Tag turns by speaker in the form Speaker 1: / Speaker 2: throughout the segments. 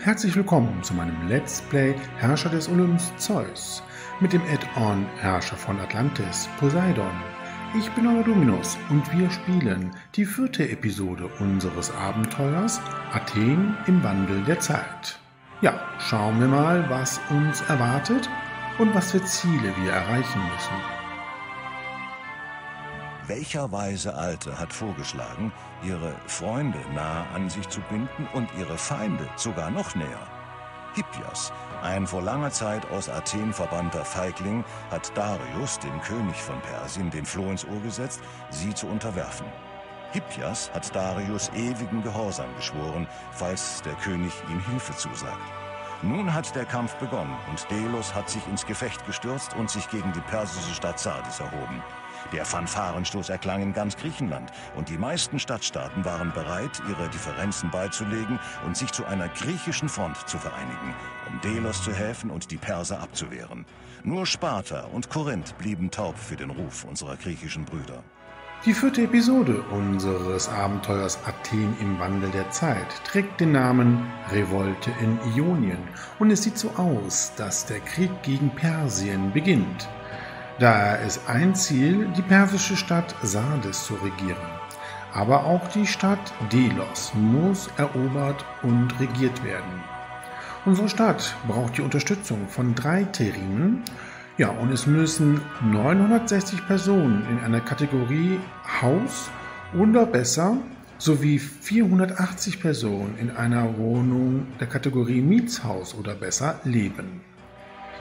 Speaker 1: herzlich willkommen zu meinem Let's Play Herrscher des Olymps Zeus mit dem Add-on Herrscher von Atlantis Poseidon. Ich bin euer Dominus und wir spielen die 4. Episode unseres Abenteuers Athen im Wandel der Zeit. Ja, schauen wir mal, was uns erwartet und was für Ziele wir erreichen müssen.
Speaker 2: Welcher weise Alte hat vorgeschlagen, ihre Freunde nahe an sich zu binden und ihre Feinde sogar noch näher? Hippias, ein vor langer Zeit aus Athen verbannter Feigling, hat Darius, dem König von Persien, den Floh ins Ohr gesetzt, sie zu unterwerfen. Hippias hat Darius ewigen Gehorsam geschworen, falls der König ihm Hilfe zusagt. Nun hat der Kampf begonnen und Delos hat sich ins Gefecht gestürzt und sich gegen die persische Stadt Sardis erhoben. Der Fanfarenstoß erklang in ganz Griechenland und die meisten Stadtstaaten waren bereit, ihre Differenzen beizulegen und sich zu einer griechischen Front zu vereinigen, um Delos zu helfen und die Perser abzuwehren. Nur Sparta und Korinth blieben taub für den Ruf unserer griechischen Brüder.
Speaker 1: Die 4. Episode unseres Abenteuers Athen im Wandel der Zeit trägt den Namen Revolte in Ionien und es sieht so aus, dass der Krieg gegen Persien beginnt. Daher ist ein Ziel, die persische Stadt Sardis zu regieren. Aber auch die Stadt Delos muss erobert und regiert werden. Unsere Stadt braucht die Unterstützung von 3 Terrinen. Ja, und es müssen 960 Personen in einer Kategorie Haus oder besser sowie 480 Personen in einer Wohnung der Kategorie Mietshaus oder besser leben.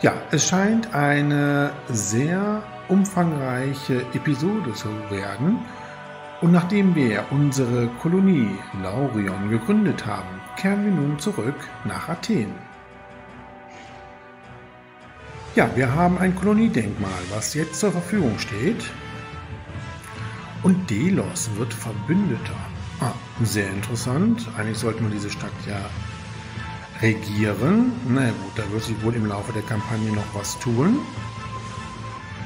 Speaker 1: Ja, es scheint eine sehr umfangreiche Episode zu werden und nachdem wir unsere Kolonie Laurion gegründet haben, kehren wir nun zurück nach Athen. Ja, wir haben ein Koloniedenkmal, was jetzt zur Verfügung steht und Delos wird Verbündeter. Sehr interessant. Eigentlich sollten wir diese Stadt ja regieren. Na gut, da wird sich wohl im Laufe der Kampagne noch was tun.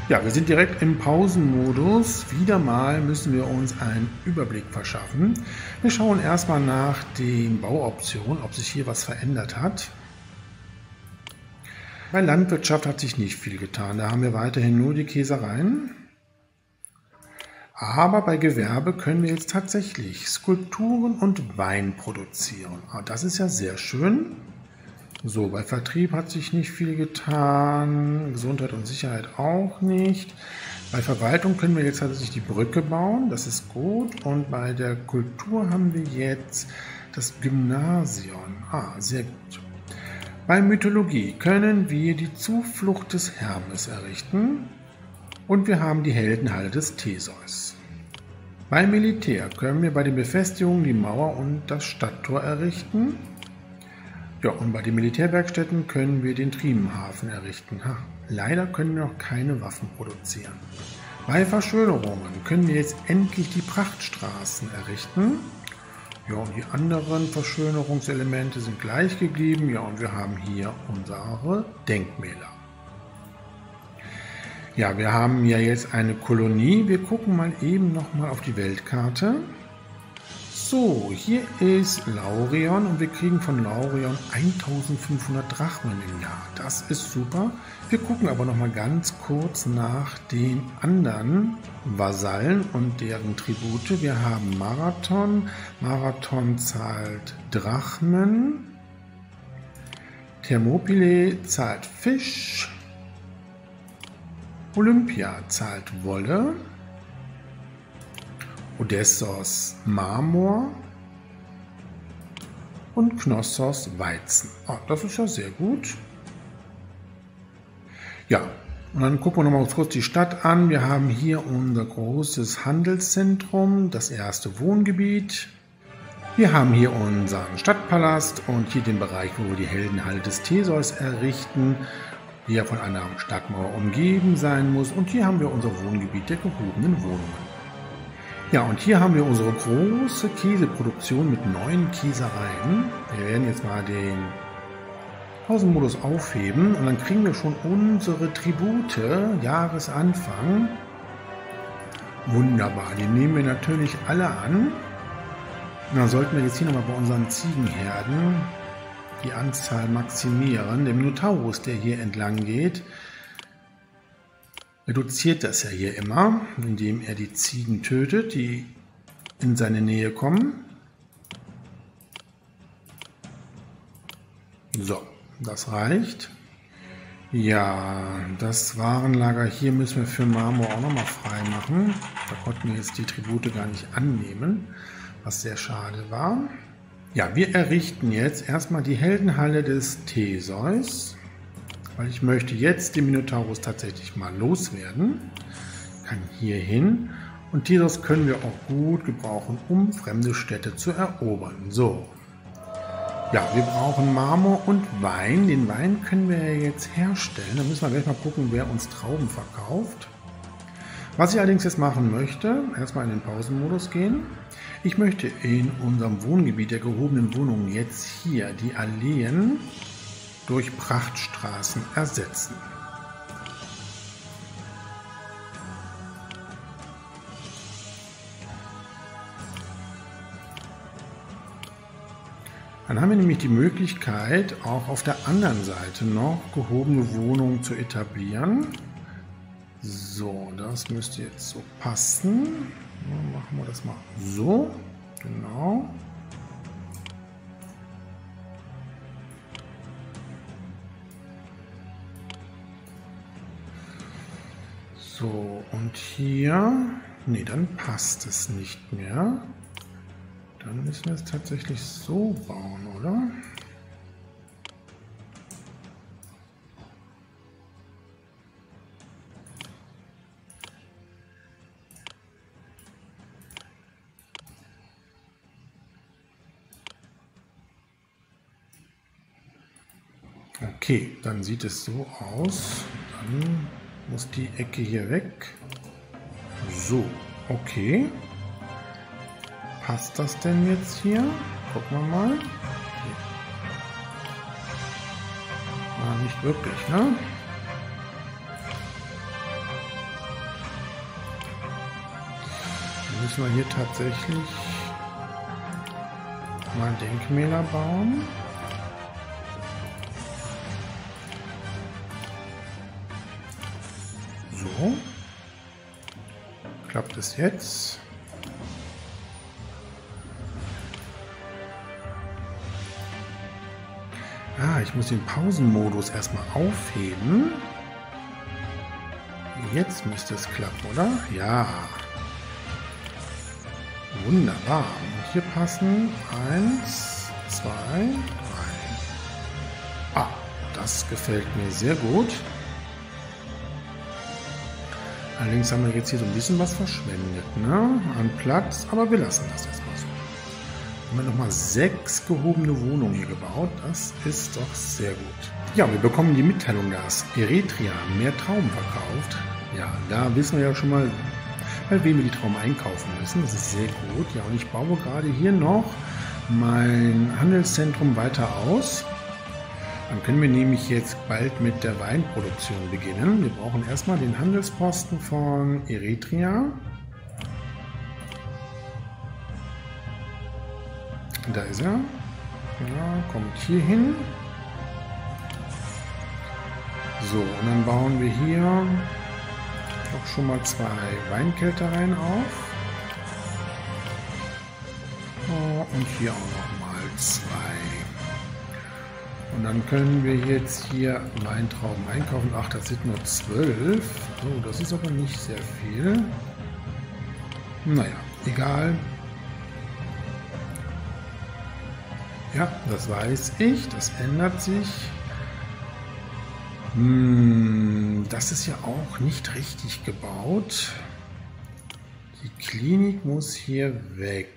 Speaker 1: Ja, wir sind direkt im Pausenmodus. Wieder mal müssen wir uns einen Überblick verschaffen. Wir schauen erstmal nach den Bauoptionen, ob sich hier was verändert hat. Bei Landwirtschaft hat sich nicht viel getan. Da haben wir weiterhin nur die Käsereien. Aber bei Gewerbe können wir jetzt tatsächlich Skulpturen und Wein produzieren. Das ist ja sehr schön. So, bei Vertrieb hat sich nicht viel getan. Gesundheit und Sicherheit auch nicht. Bei Verwaltung können wir jetzt tatsächlich die Brücke bauen. Das ist gut. Und bei der Kultur haben wir jetzt das Gymnasium. Sehr gut. Bei Mythologie können wir die Zuflucht des Hermes errichten. Und wir haben die Heldenhalle des Theseus. Beim Militär können wir bei den Befestigungen die Mauer und das Stadttor errichten. Ja, und bei den Militärwerkstätten können wir den Trimenhafen errichten. Leider können wir noch keine Waffen produzieren. Bei Verschönerungen können wir jetzt endlich die Prachtstraßen errichten. Ja, und die anderen Verschönerungselemente sind gleich geblieben. Ja, und wir haben hier unsere Denkmäler. Ja, wir haben ja jetzt eine Kolonie. Wir gucken mal eben nochmal auf die Weltkarte. So, hier ist Laurion und wir kriegen von Laurion 1500 Drachmen im Jahr. Das ist super. Wir gucken aber nochmal ganz kurz nach den anderen Vasallen und deren Tribute. Wir haben Marathon. Marathon zahlt Drachmen. Thermopylae zahlt Fisch. Olympia zahlt Wolle, Odessos Marmor und Knossos Weizen. Das ist ja sehr gut. Ja, und dann gucken wir noch mal kurz die Stadt an. Wir haben hier unser großes Handelszentrum, das erste Wohngebiet. Wir haben hier unseren Stadtpalast und hier den Bereich, wo wir die Heldenhalle des Theseus errichten, die ja von einer Stadtmauer umgeben sein muss. Und hier haben wir unser Wohngebiet der gehobenen Wohnungen. Ja, und hier haben wir unsere große Käseproduktion mit 9 Käsereien. Wir werden jetzt mal den Pausenmodus aufheben und dann kriegen wir schon unsere Tribute, Jahresanfang. Wunderbar, die nehmen wir natürlich alle an. Und dann sollten wir jetzt hier nochmal bei unseren Ziegenherden die Anzahl maximieren. Der Minotaurus, der hier entlang geht, reduziert das ja hier immer, indem er die Ziegen tötet, die in seine Nähe kommen. So, das reicht. Ja, das Warenlager hier müssen wir für Marmor auch nochmal frei machen. Da konnten wir jetzt die Tribute gar nicht annehmen, was sehr schade war. Ja, wir errichten jetzt erstmal die Heldenhalle des Theseus, weil ich möchte jetzt den Minotaurus tatsächlich mal loswerden. Kann hier hin und Theseus können wir auch gut gebrauchen, um fremde Städte zu erobern. So. Ja, wir brauchen Marmor und Wein. Den Wein können wir jetzt herstellen. Da müssen wir gleich mal gucken, wer uns Trauben verkauft. Was ich allerdings jetzt machen möchte, erstmal in den Pausenmodus gehen. Ich möchte in unserem Wohngebiet der gehobenen Wohnungen jetzt hier die Alleen durch Prachtstraßen ersetzen. Dann haben wir nämlich die Möglichkeit, auch auf der anderen Seite noch gehobene Wohnungen zu etablieren. So, das müsste jetzt so passen. Dann machen wir das mal so. Genau. So, und hier, nee, dann passt es nicht mehr. Dann müssen wir es tatsächlich so bauen, oder? Okay, dann sieht es so aus. Dann muss die Ecke hier weg. So, okay. Passt das denn jetzt hier? Gucken wir mal. Ah, nicht wirklich, ne? Dann müssen wir hier tatsächlich mal Denkmäler bauen. So. Klappt es jetzt? Ah, ich muss den Pausenmodus erstmal aufheben. Jetzt müsste es klappen, oder? Ja. Wunderbar. Und hier passen 1, 2, 3. Ah, das gefällt mir sehr gut. Allerdings haben wir jetzt hier so ein bisschen was verschwendet, ne? An Platz, aber wir lassen das erstmal so. Haben wir nochmal 6 gehobene Wohnungen hier gebaut. Das ist doch sehr gut. Ja, wir bekommen die Mitteilung, dass Eretria mehr Trauben verkauft. Ja, da wissen wir ja schon mal, bei wem wir die Trauben einkaufen müssen. Das ist sehr gut. Ja, und ich baue gerade hier noch mein Handelszentrum weiter aus. Dann können wir nämlich jetzt bald mit der Weinproduktion beginnen. Wir brauchen erstmal den Handelsposten von Eretria. Da ist er. Ja, kommt hier hin. So, und dann bauen wir hier auch schon mal 2 Weinkeltereien auf. Oh, und hier auch noch mal 2. Und dann können wir jetzt hier Weintrauben einkaufen. Ach, das sind nur 12. Oh, das ist aber nicht sehr viel. Naja, egal. Ja, das weiß ich. Das ändert sich. Das ist ja auch nicht richtig gebaut. Die Klinik muss hier weg.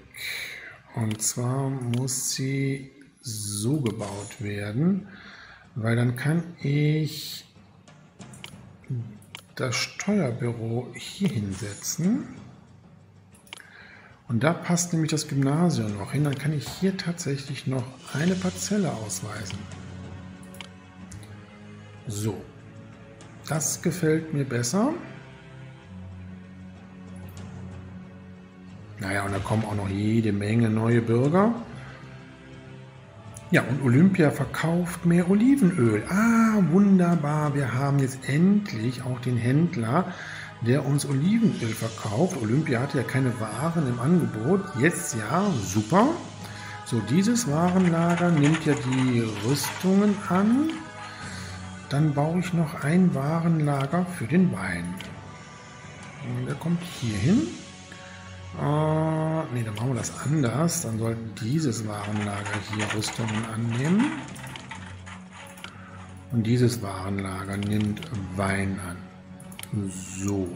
Speaker 1: Und zwar muss sie so gebaut werden, weil dann kann ich das Steuerbüro hier hinsetzen. Und da passt nämlich das Gymnasium noch hin. Dann kann ich hier tatsächlich noch eine Parzelle ausweisen. So, das gefällt mir besser. Naja, und da kommen auch noch jede Menge neue Bürger. Ja, und Olympia verkauft mehr Olivenöl. Ah, wunderbar. Wir haben jetzt endlich auch den Händler, der uns Olivenöl verkauft. Olympia hatte ja keine Waren im Angebot. Jetzt ja, super. So, dieses Warenlager nimmt ja die Rüstungen an. Dann baue ich noch ein Warenlager für den Wein. Der kommt hier hin. Ne, dann machen wir das anders. Dann soll dieses Warenlager hier Rüstungen annehmen. Und dieses Warenlager nimmt Wein an. So.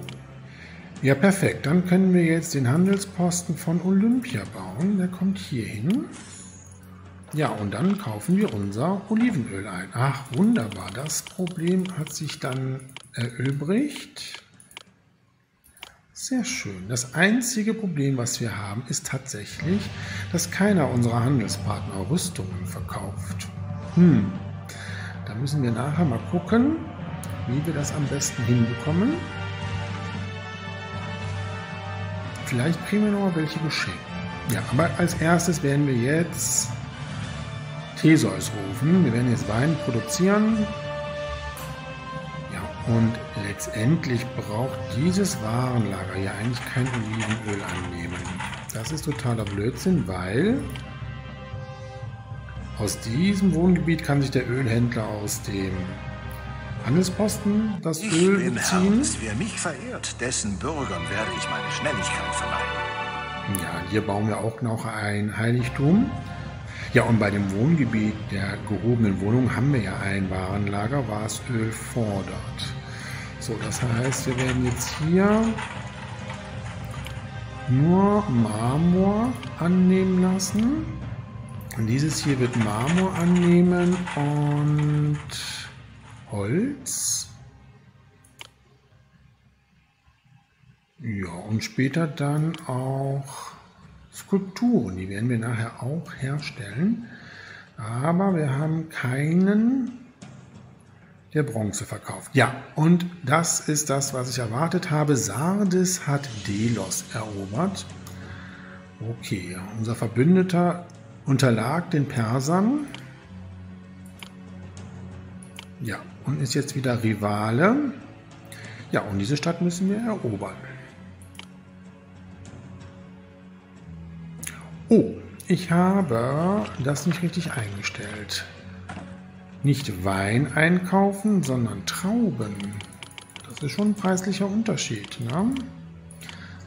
Speaker 1: Ja, perfekt. Dann können wir jetzt den Handelsposten von Olympia bauen. Der kommt hier hin. Ja, und dann kaufen wir unser Olivenöl ein. Ach, wunderbar. Das Problem hat sich dann erübrigt. Sehr schön. Das einzige Problem, was wir haben, ist tatsächlich, dass keiner unserer Handelspartner Rüstungen verkauft. Da müssen wir nachher mal gucken, wie wir das am besten hinbekommen. Vielleicht kriegen wir noch mal welche geschenkt. Ja, aber als erstes werden wir jetzt Theseus rufen. Wir werden jetzt Wein produzieren. Und letztendlich braucht dieses Warenlager ja eigentlich kein Olivenöl annehmen. Das ist totaler Blödsinn, weil aus diesem Wohngebiet kann sich der Ölhändler aus dem Handelsposten das Öl beziehen.
Speaker 2: Hermes, wer mich verehrt, dessen Bürgern werde ich meine Schnelligkeit verleihen.
Speaker 1: Ja, hier bauen wir auch noch ein Heiligtum. Ja, und bei dem Wohngebiet der gehobenen Wohnung haben wir ja ein Warenlager, was Öl fordert. So, das heißt, wir werden jetzt hier nur Marmor annehmen lassen. Und dieses hier wird Marmor annehmen und Holz. Ja, und später dann auch Skulpturen, die werden wir nachher auch herstellen, aber wir haben keinen, der Bronze verkauft. Ja, und das ist das, was ich erwartet habe. Sardes hat Delos erobert. Okay, unser Verbündeter unterlag den Persern. Ja, und ist jetzt wieder Rivale. Ja, und diese Stadt müssen wir erobern. Oh, ich habe das nicht richtig eingestellt. Nicht Wein einkaufen, sondern Trauben. Das ist schon ein preislicher Unterschied, ne?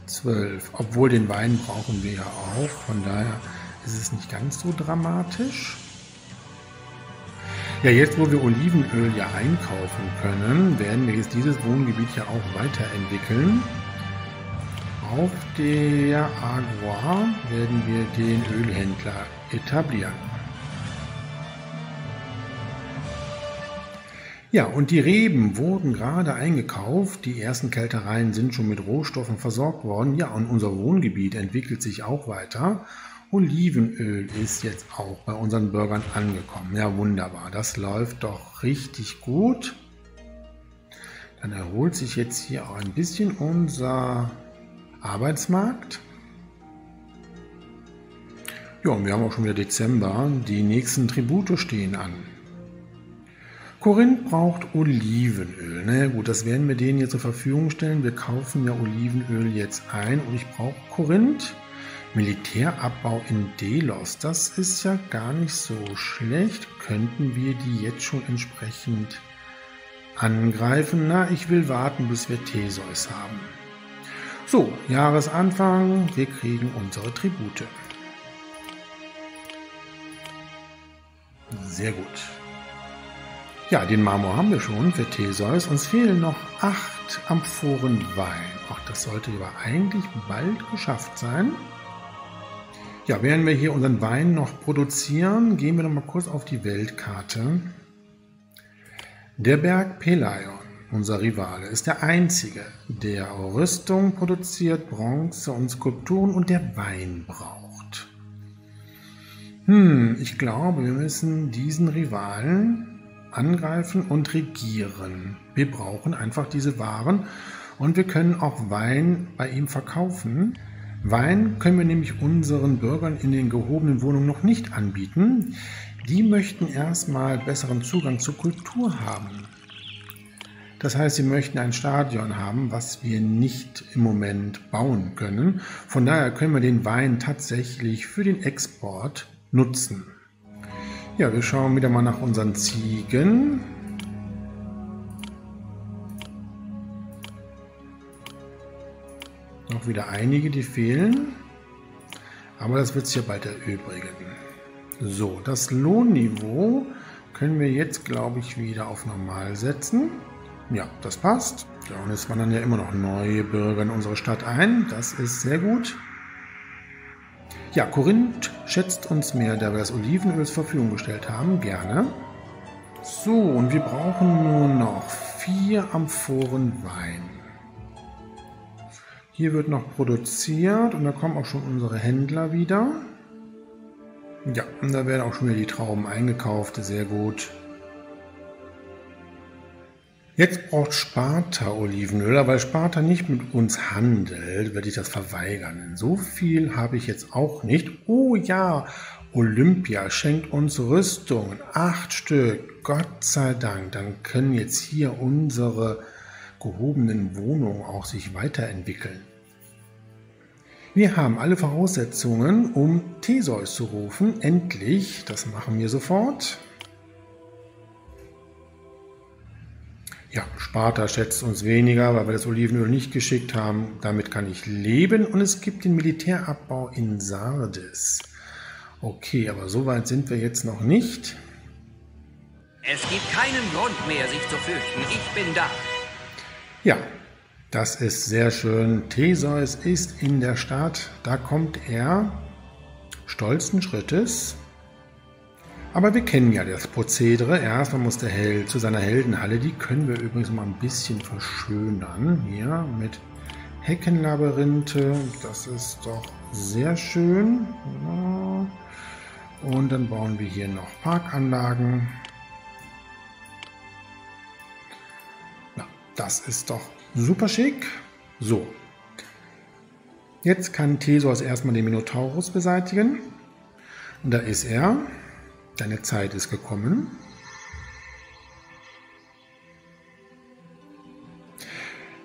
Speaker 1: 12. Obwohl den Wein brauchen wir ja auch, von daher ist es nicht ganz so dramatisch. Ja, jetzt wo wir Olivenöl ja einkaufen können, werden wir jetzt dieses Wohngebiet ja auch weiterentwickeln. Auf der Agua werden wir den Ölhändler etablieren. Ja, und die Reben wurden gerade eingekauft. Die ersten Keltereien sind schon mit Rohstoffen versorgt worden. Ja, und unser Wohngebiet entwickelt sich auch weiter. Olivenöl ist jetzt auch bei unseren Bürgern angekommen. Ja, wunderbar. Das läuft doch richtig gut. Dann erholt sich jetzt hier auch ein bisschen unser Arbeitsmarkt. Ja, und wir haben auch schon wieder Dezember. Die nächsten Tribute stehen an. Korinth braucht Olivenöl. Na ja, gut, das werden wir denen jetzt zur Verfügung stellen. Wir kaufen ja Olivenöl jetzt ein und ich brauche Korinth. Militärabbau in Delos, das ist ja gar nicht so schlecht. Könnten wir die jetzt schon entsprechend angreifen? Na, ich will warten, bis wir Theseus haben. So, Jahresanfang, wir kriegen unsere Tribute. Sehr gut. Ja, den Marmor haben wir schon für Theseus. Uns fehlen noch 8 Amphoren Wein. Ach, das sollte aber eigentlich bald geschafft sein. Ja, während wir hier unseren Wein noch produzieren, gehen wir noch mal kurz auf die Weltkarte. Der Berg Pelion, unser Rivale, ist der einzige, der Rüstung produziert, Bronze und Skulpturen und der Wein braucht. Ich glaube, wir müssen diesen Rivalen angreifen und regieren. Wir brauchen einfach diese Waren und wir können auch Wein bei ihm verkaufen. Wein können wir nämlich unseren Bürgern in den gehobenen Wohnungen noch nicht anbieten. Die möchten erstmal besseren Zugang zur Kultur haben. Das heißt, sie möchten ein Stadion haben, was wir nicht im Moment bauen können. Von daher können wir den Wein tatsächlich für den Export nutzen. Ja, wir schauen wieder mal nach unseren Ziegen. Noch wieder einige, die fehlen. Aber das wird sich ja bald erübrigen. So, das Lohnniveau können wir jetzt, glaube ich, wieder auf normal setzen. Ja, das passt. Ja, und es wandern ja immer noch neue Bürger in unsere Stadt ein. Das ist sehr gut. Ja, Korinth schätzt uns mehr, da wir das Olivenöl zur Verfügung gestellt haben. Gerne. So, und wir brauchen nur noch 4 Amphoren Wein. Hier wird noch produziert und da kommen auch schon unsere Händler wieder. Ja, und da werden auch schon wieder die Trauben eingekauft. Sehr gut. Jetzt braucht Sparta Olivenöl, weil Sparta nicht mit uns handelt, werde ich das verweigern. So viel habe ich jetzt auch nicht. Oh ja, Olympia schenkt uns Rüstungen, 8 Stück, Gott sei Dank. Dann können jetzt hier unsere gehobenen Wohnungen auch sich weiterentwickeln. Wir haben alle Voraussetzungen, um Theseus zu rufen. Endlich, das machen wir sofort. Ja, Sparta schätzt uns weniger, weil wir das Olivenöl nicht geschickt haben. Damit kann ich leben. Und es gibt den Militärabbau in Sardes. Okay, aber so weit sind wir jetzt noch nicht.
Speaker 3: Es gibt keinen Grund mehr, sich zu fürchten. Ich bin da.
Speaker 1: Ja, das ist sehr schön. Theseus ist in der Stadt. Da kommt er stolzen Schrittes. Aber wir kennen ja das Prozedere. Erstmal muss der Held zu seiner Heldenhalle. Die können wir übrigens mal ein bisschen verschönern. Hier mit Heckenlabyrinthe. Das ist doch sehr schön. Und dann bauen wir hier noch Parkanlagen. Na, das ist doch super schick. So. Jetzt kann Theseus erstmal den Minotaurus beseitigen. Und da ist er. Deine Zeit ist gekommen.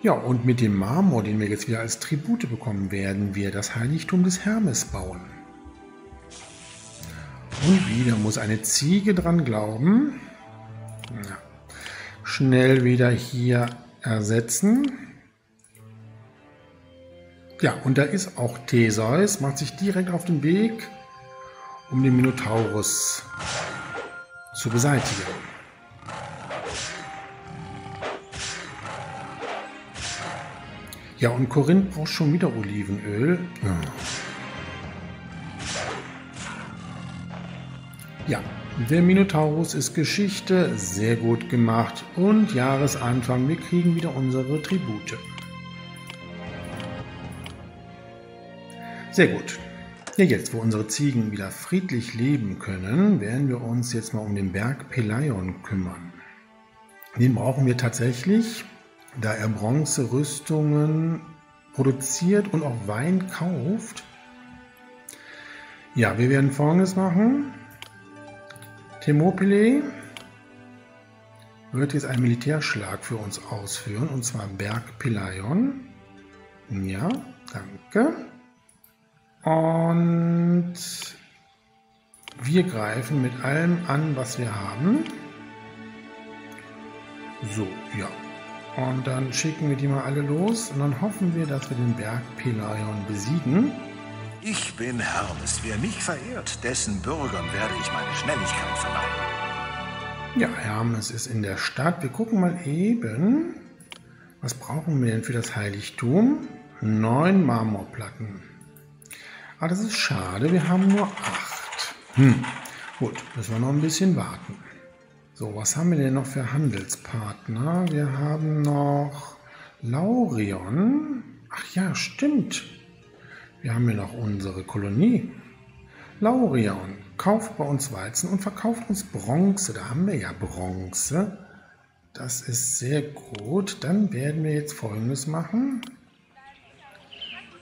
Speaker 1: Ja, und mit dem Marmor, den wir jetzt wieder als Tribute bekommen, werden wir das Heiligtum des Hermes bauen. Und wieder muss eine Ziege dran glauben. Ja. Schnell wieder hier ersetzen. Ja, und da ist auch Theseus, macht sich direkt auf den Weg, um den Minotaurus zu beseitigen. Ja, und Korinth braucht schon wieder Olivenöl. Ja, der Minotaurus ist Geschichte, sehr gut gemacht. Und Jahresanfang, wir kriegen wieder unsere Tribute. Sehr gut. Ja, jetzt, wo unsere Ziegen wieder friedlich leben können, werden wir uns jetzt mal um den Berg Peleion kümmern. Den brauchen wir tatsächlich, da er Bronzerüstungen produziert und auch Wein kauft. Ja, wir werden Folgendes machen. Thermopylae wird jetzt einen Militärschlag für uns ausführen, und zwar Berg Peleion. Ja, danke. Und wir greifen mit allem an, was wir haben. So, ja. Und dann schicken wir die mal alle los und dann hoffen wir, dass wir den Berg Peleion besiegen.
Speaker 2: Ich bin Hermes. Wer mich verehrt, dessen Bürgern werde ich meine Schnelligkeit verleihen.
Speaker 1: Ja, Hermes ist in der Stadt. Wir gucken mal eben, was brauchen wir denn für das Heiligtum? 9 Marmorplatten. Aber das ist schade, wir haben nur 8. Gut, müssen wir noch ein bisschen warten. So, was haben wir denn noch für Handelspartner? Wir haben noch Laurion. Ach ja, stimmt. Wir haben hier noch unsere Kolonie. Laurion kauft bei uns Weizen und verkauft uns Bronze. Da haben wir ja Bronze. Das ist sehr gut. Dann werden wir jetzt Folgendes machen.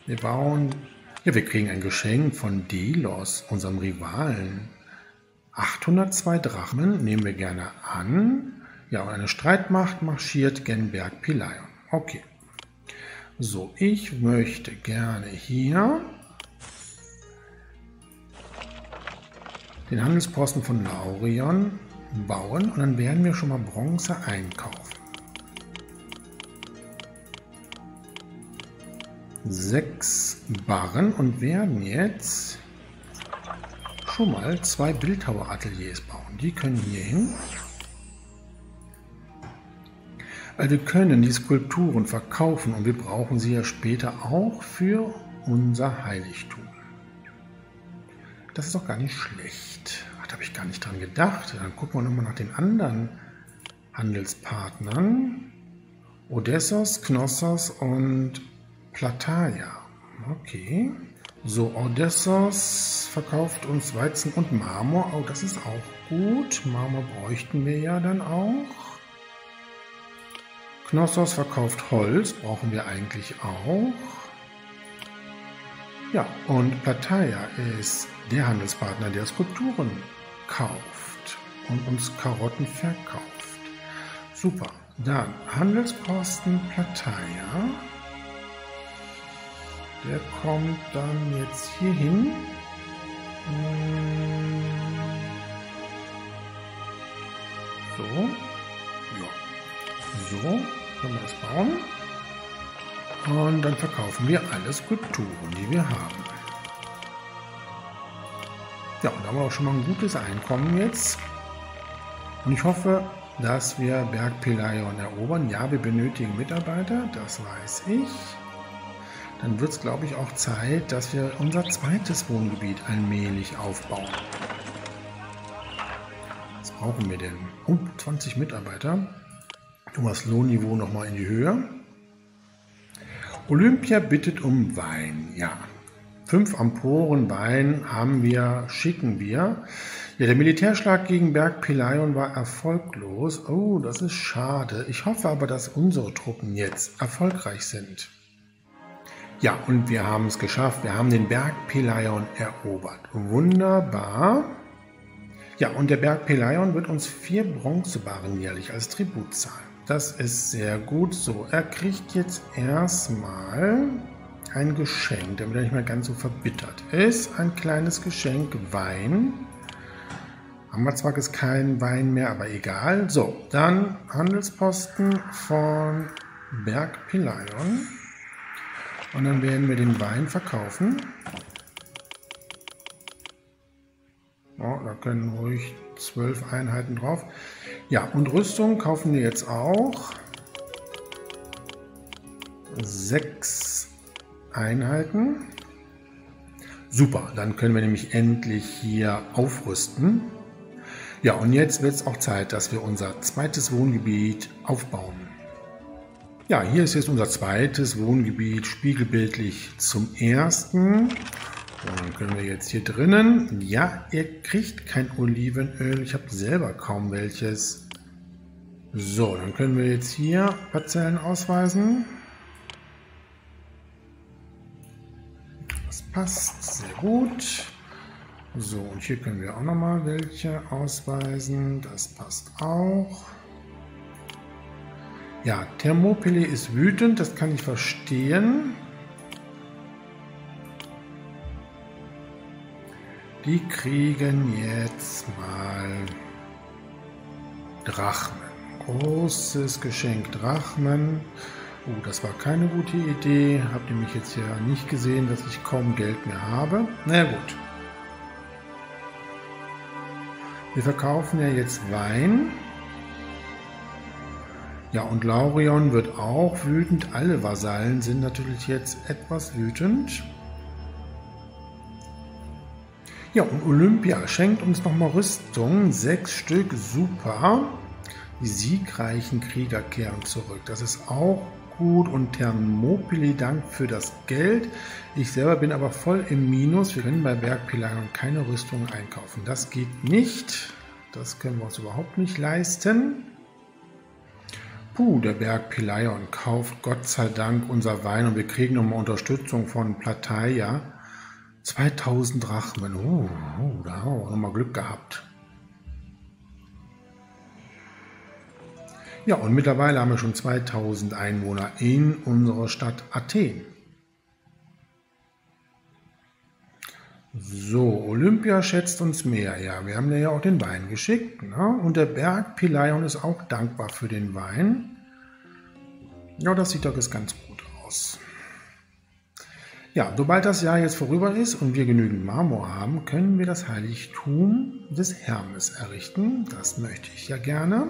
Speaker 1: Wir bauen... Ja, wir kriegen ein Geschenk von Delos, unserem Rivalen. 802 Drachmen nehmen wir gerne an. Ja, und eine Streitmacht marschiert gen Berg Pelion. Okay. So, ich möchte gerne hier den Handelsposten von Laurion bauen und dann werden wir schon mal Bronze einkaufen. 6 Barren und werden jetzt schon mal 2 Bildhauerateliers bauen. Die können hier hin. Also wir können die Skulpturen verkaufen und wir brauchen sie ja später auch für unser Heiligtum. Das ist doch gar nicht schlecht. Da habe ich gar nicht dran gedacht. Dann gucken wir nochmal nach den anderen Handelspartnern. Odessos, Knossos und Plataia. Okay. So, Odessos verkauft uns Weizen und Marmor. Oh, das ist auch gut. Marmor bräuchten wir ja dann auch. Knossos verkauft Holz. Brauchen wir eigentlich auch. Ja, und Plataia ist der Handelspartner, der Skulpturen kauft und uns Karotten verkauft. Super. Dann Handelsposten Plataia. Der kommt dann jetzt hier hin. So. Ja. So können wir das bauen. Und dann verkaufen wir alle Skulpturen, die wir haben. Ja, und da haben wir auch schon mal ein gutes Einkommen jetzt. Und ich hoffe, dass wir Berg Pelion erobern. Ja, wir benötigen Mitarbeiter, das weiß ich. Dann wird es, glaube ich, auch Zeit, dass wir unser zweites Wohngebiet allmählich aufbauen. Was brauchen wir denn? 20 Mitarbeiter. Tun wir das Lohnniveau nochmal in die Höhe. Olympia bittet um Wein. Ja, 5 Amphoren Wein schicken wir. Ja, der Militärschlag gegen Berg Pelion war erfolglos. Oh, das ist schade. Ich hoffe aber, dass unsere Truppen jetzt erfolgreich sind. Ja, und wir haben es geschafft. Wir haben den Berg Pelion erobert. Wunderbar. Ja, und der Berg Pelion wird uns 4 Bronzebarren jährlich als Tribut zahlen. Das ist sehr gut. So, er kriegt jetzt erstmal ein Geschenk, damit er nicht mehr ganz so verbittert ist. Ein kleines Geschenk Wein. Haben wir zwar jetzt keinen Wein mehr, aber egal. So, dann Handelsposten von Berg Pelion. Und dann werden wir den Wein verkaufen. Oh, da können ruhig 12 Einheiten drauf. Ja, und Rüstung kaufen wir jetzt auch. 6 Einheiten. Super, dann können wir nämlich endlich hier aufrüsten. Ja, und jetzt wird es auch Zeit, dass wir unser zweites Wohngebiet aufbauen. Ja, hier ist jetzt unser zweites Wohngebiet spiegelbildlich zum ersten. Und dann können wir jetzt hier drinnen, ja, ihr kriegt kein Olivenöl, ich habe selber kaum welches. So, dann können wir jetzt hier Parzellen ausweisen. Das passt sehr gut. So, und hier können wir auch nochmal welche ausweisen, das passt auch. Ja, Thermopylae ist wütend, das kann ich verstehen. Die kriegen jetzt mal Drachmen. Großes Geschenk Drachmen. Oh, das war keine gute Idee. Habt ihr mich jetzt ja nicht gesehen, dass ich kaum Geld mehr habe? Na gut. Wir verkaufen ja jetzt Wein. Ja, und Laurion wird auch wütend. Alle Vasallen sind natürlich jetzt etwas wütend. Ja, und Olympia schenkt uns nochmal Rüstung. 6 Stück, super. Die siegreichen Krieger kehren zurück. Das ist auch gut. Und Thermopylae dankt für das Geld. Ich selber bin aber voll im Minus. Wir können bei Berg Pelion keine Rüstung einkaufen. Das geht nicht. Das können wir uns überhaupt nicht leisten. Der Berg Pelion kauft Gott sei Dank unser Wein und wir kriegen nochmal Unterstützung von Plataia. 2000 Drachmen. Da haben wir nochmal Glück gehabt. Ja, und mittlerweile haben wir schon 2000 Einwohner in unserer Stadt Athen. So, Olympia schätzt uns mehr. Ja, wir haben ja auch den Wein geschickt. Ne? Und der Berg Pelion ist auch dankbar für den Wein. Ja, das sieht doch jetzt ganz gut aus. Ja, sobald das Jahr jetzt vorüber ist und wir genügend Marmor haben, können wir das Heiligtum des Hermes errichten. Das möchte ich ja gerne.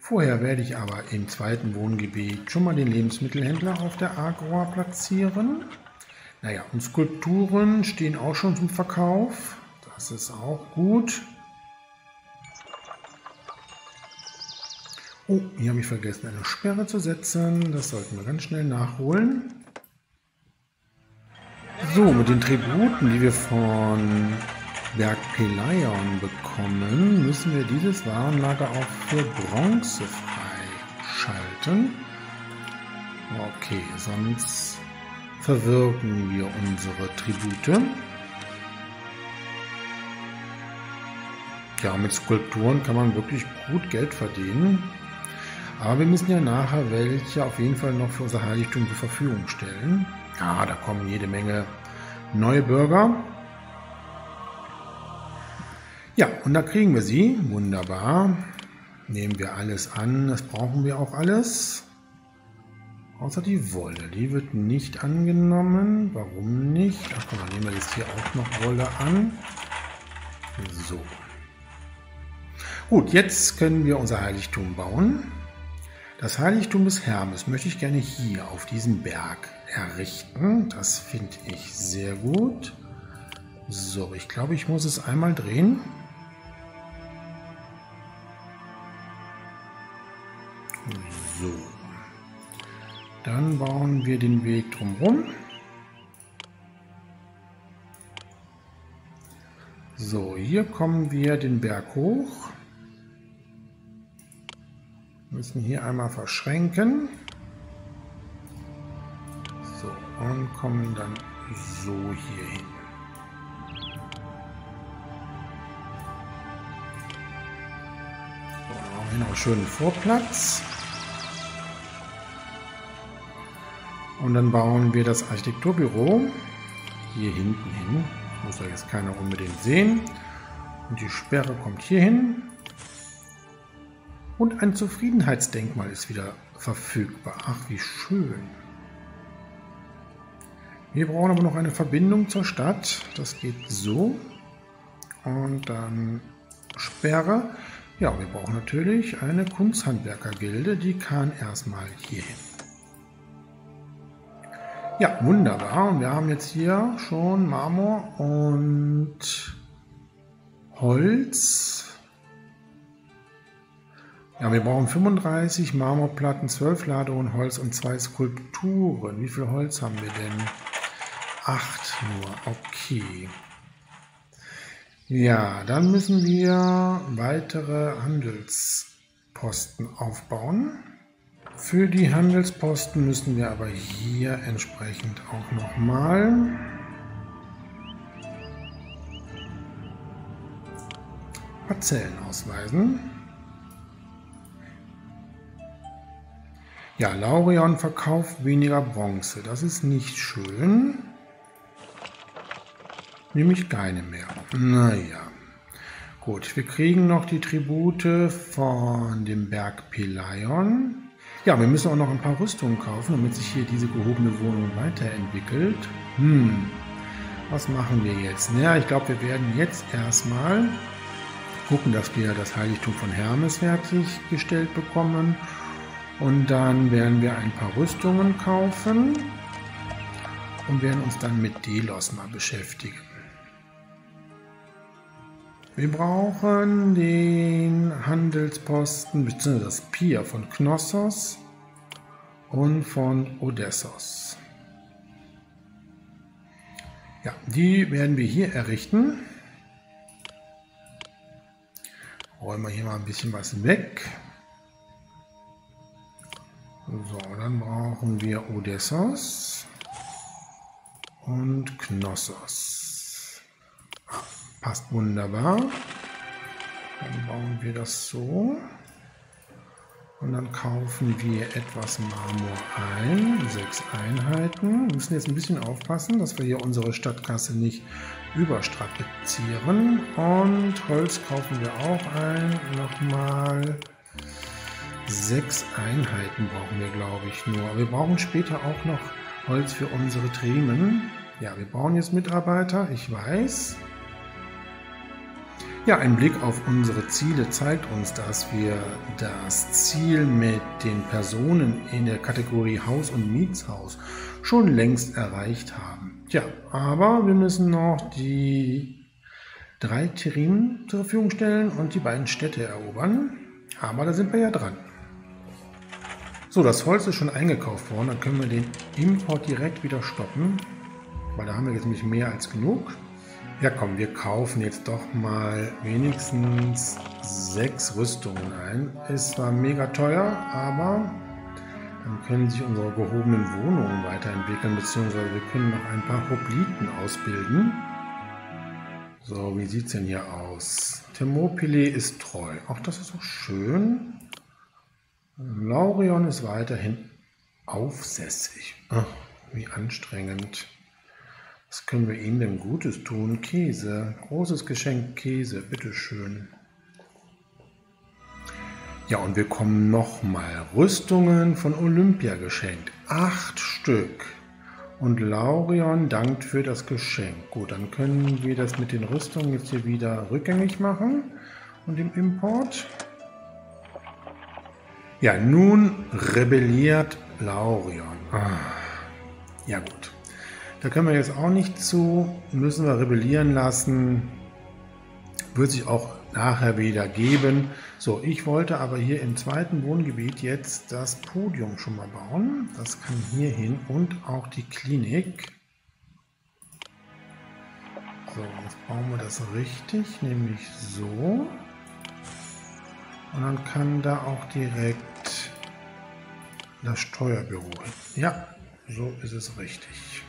Speaker 1: Vorher werde ich aber im zweiten Wohngebiet schon mal den Lebensmittelhändler auf der Agora platzieren. Naja, und Skulpturen stehen auch schon zum Verkauf. Das ist auch gut. Oh, hier habe ich vergessen, eine Sperre zu setzen. Das sollten wir ganz schnell nachholen. So, mit den Tributen, die wir von Berg Pelion bekommen, müssen wir dieses Warenlager auch für Bronze freischalten. Okay, sonst verwirken wir unsere Tribute. Ja, mit Skulpturen kann man wirklich gut Geld verdienen. Aber wir müssen ja nachher welche auf jeden Fall noch für unser Heiligtum zur Verfügung stellen. Ja, da kommen jede Menge neue Bürger. Ja, und da kriegen wir sie. Wunderbar. Nehmen wir alles an. Das brauchen wir auch alles. Außer die Wolle. Die wird nicht angenommen. Warum nicht? Ach guck mal, nehmen wir jetzt hier auch noch Wolle an. So. Gut, jetzt können wir unser Heiligtum bauen. Das Heiligtum des Hermes möchte ich gerne hier auf diesem Berg errichten. Das finde ich sehr gut. So, ich glaube, ich muss es einmal drehen. So. Dann bauen wir den Weg drumherum. So, hier kommen wir den Berg hoch. Müssen hier einmal verschränken. So, und kommen dann so hier hin. So, dann haben wir noch einen schönen Vorplatz. Und dann bauen wir das Architekturbüro hier hinten hin. Das muss ja jetzt keiner unbedingt sehen. Und die Sperre kommt hier hin. Und ein Zufriedenheitsdenkmal ist wieder verfügbar. Ach, wie schön. Wir brauchen aber noch eine Verbindung zur Stadt. Das geht so. Und dann Sperre. Ja, wir brauchen natürlich eine Kunsthandwerkergilde. Die kann erstmal hier hin. Ja, wunderbar. Und wir haben jetzt hier schon Marmor und Holz. Ja, wir brauchen 35 Marmorplatten, 12 Ladungen Holz und 2 Skulpturen. Wie viel Holz haben wir denn? 8 nur. Okay. Ja, dann müssen wir weitere Handelsposten aufbauen. Für die Handelsposten müssen wir aber hier entsprechend auch nochmal Parzellen ausweisen. Ja, Laurion verkauft weniger Bronze. Das ist nicht schön. Nämlich keine mehr. Naja. Gut, wir kriegen noch die Tribute von dem Berg Pelion. Ja, wir müssen auch noch ein paar Rüstungen kaufen, damit sich hier diese gehobene Wohnung weiterentwickelt. Was machen wir jetzt? Naja, ich glaube, wir werden jetzt erstmal gucken, dass wir das Heiligtum von Hermes fertiggestellt bekommen. Und dann werden wir ein paar Rüstungen kaufen und werden uns dann mit Delos mal beschäftigen. Wir brauchen den Handelsposten bzw. das Pier von Knossos und von Odessos. Ja, die werden wir hier errichten. Räumen wir hier mal ein bisschen was weg. So, dann brauchen wir Odessos und Knossos. Passt wunderbar. Dann bauen wir das so. Und dann kaufen wir etwas Marmor ein, 6 Einheiten. Wir müssen jetzt ein bisschen aufpassen, dass wir hier unsere Stadtkasse nicht überstrapazieren. Und Holz kaufen wir auch ein. Nochmal 6 Einheiten brauchen wir, glaube ich, nur. Wir brauchen später auch noch Holz für unsere Triemen. Ja, wir brauchen jetzt Mitarbeiter, ich weiß. Ja, ein Blick auf unsere Ziele zeigt uns, dass wir das Ziel mit den Personen in der Kategorie Haus und Mietshaus schon längst erreicht haben. Tja, aber wir müssen noch die 3 Terrinen zur Verfügung stellen und die beiden Städte erobern. Aber da sind wir ja dran. So, das Holz ist schon eingekauft worden, dann können wir den Import direkt wieder stoppen, weil da haben wir jetzt nämlich mehr als genug. Ja komm, wir kaufen jetzt doch mal wenigstens 6 Rüstungen ein. Ist zwar mega teuer, aber dann können sich unsere gehobenen Wohnungen weiterentwickeln, beziehungsweise wir können noch ein paar Hopliten ausbilden. So, wie sieht es denn hier aus? Thermopylae ist treu. Auch das ist doch schön. Laurion ist weiterhin aufsässig. Ach, wie anstrengend. Was können wir ihm denn Gutes tun? Käse. Großes Geschenk Käse. Bitteschön. Ja, und wir kommen nochmal. Rüstungen von Olympia geschenkt. 8 Stück. Und Laurion dankt für das Geschenk. Gut, dann können wir das mit den Rüstungen jetzt hier wieder rückgängig machen. Und dem Import. Ja, nun rebelliert Laurion. Ja gut. Da können wir jetzt auch nicht zu, müssen wir rebellieren lassen, wird sich auch nachher wieder geben. So, ich wollte aber hier im zweiten Wohngebiet jetzt das Podium schon mal bauen. Das kann hier hin und auch die Klinik. So, jetzt bauen wir das richtig, nämlich so. Und dann kann da auch direkt das Steuerbüro hin. Ja, so ist es richtig.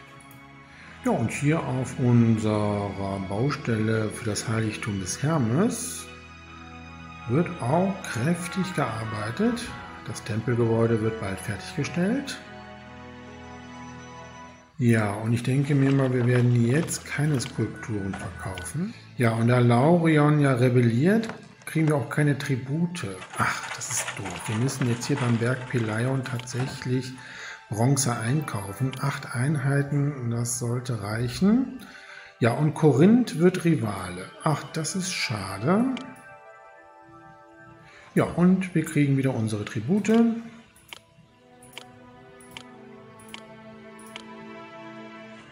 Speaker 1: Ja, und hier auf unserer Baustelle für das Heiligtum des Hermes wird auch kräftig gearbeitet. Das Tempelgebäude wird bald fertiggestellt. Ja, und ich denke mir mal, wir werden jetzt keine Skulpturen verkaufen. Ja, und da Laurion ja rebelliert, kriegen wir auch keine Tribute. Ach, das ist doof. Wir müssen jetzt hier beim Berg Peleion tatsächlich Bronze einkaufen. 8 Einheiten, das sollte reichen. Ja, und Korinth wird Rivale. Ach, das ist schade. Ja, und wir kriegen wieder unsere Tribute.